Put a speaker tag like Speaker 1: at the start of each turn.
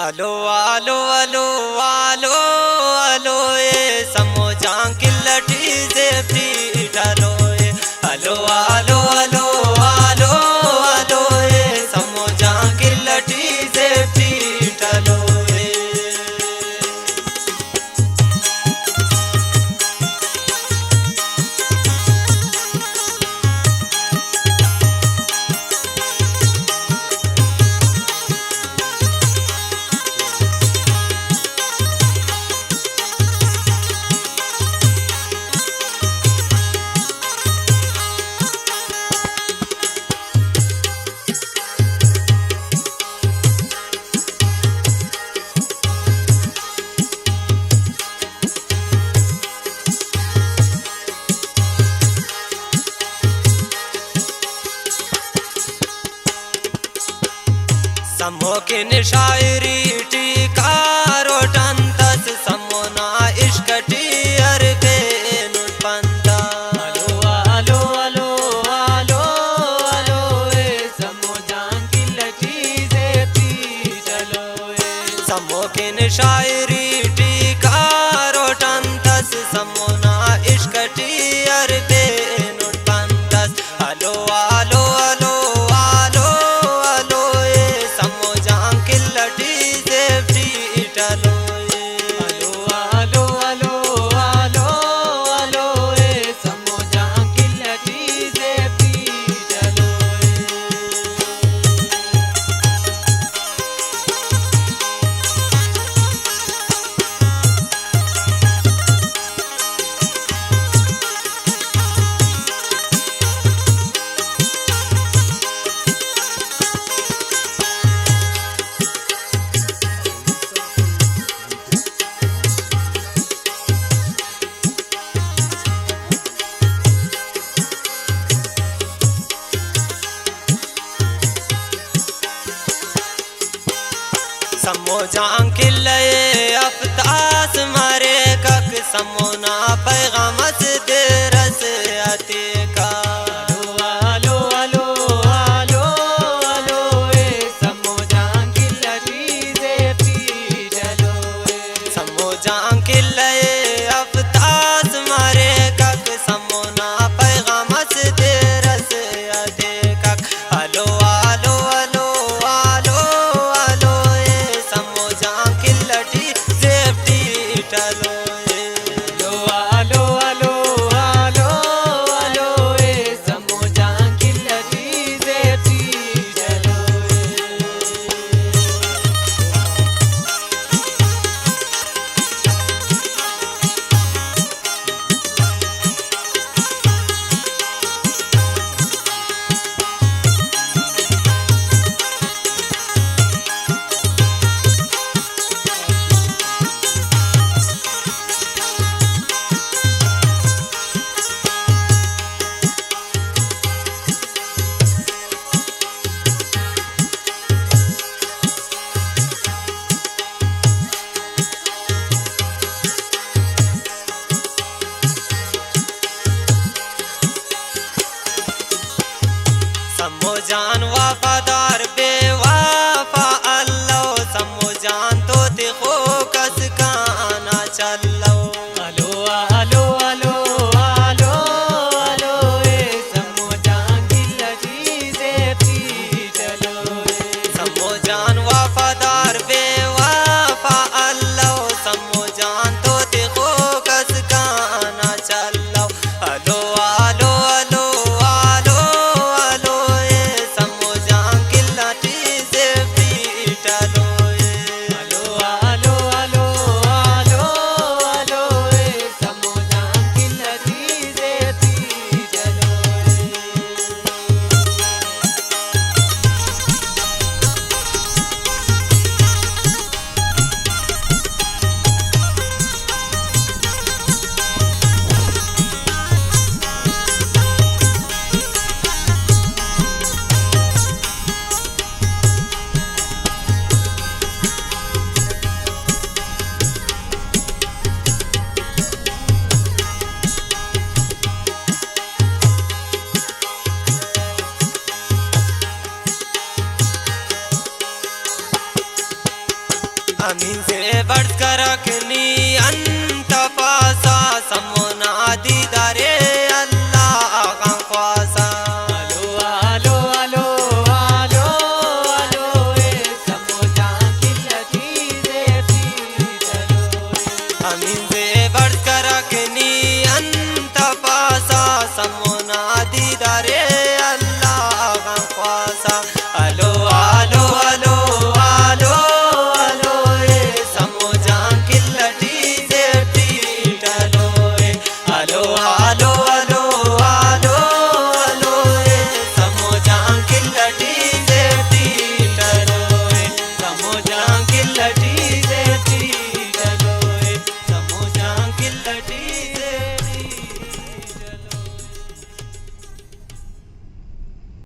Speaker 1: अलो आलो आलो आलो आलो ए समोजा की लठी से पीट लो ए अलो आलो आलो आलो आलो ए समोजा की लठी से पीट लो ए। समोकिन शायरी टीका रोटंतस समोना इश्कटी अरबे नुटपंता अलो आलो आलो आलो आलो ए समोजा की लठी से पीट लो ए। समोकिन शायरी टीका रोटंतस समोना इश्कटी अरबे नुटपंतस अलो आलो आलो आलो आलो ए समोजा की लठी से पीट लो ए। अलो आलो आलो आलो आलो ए समोजा की लठी से पीट लो ए। समोजा के लये अफ्तास मारे कक समोना पैगामस दे रस आते का अलो आलो आलो आलो आलो ए समोजा की लठी से पीट लो ए। समोजा के लये अफ्तास मारे कक समोना पैगामस दे रस आते कक अलो आलो आलो आलो आलो ए समोजा की लठी से पीट लो ए। अलो आलो आलो आलो आलो ए समोजा की लठी से पीट लो ए। समोजान वफादार बेवफा अल्लाह समोजान तो देखो कस काना चलो अलो आलो आलो आलो आलो ए समोजान की लठी से पीट लो ए। समोजान वफादार बेवफा अल्लाह समोजान तो देखो कस काना चलो अलो आलो आलो आलो आलो ए समोजा की लठी आमीन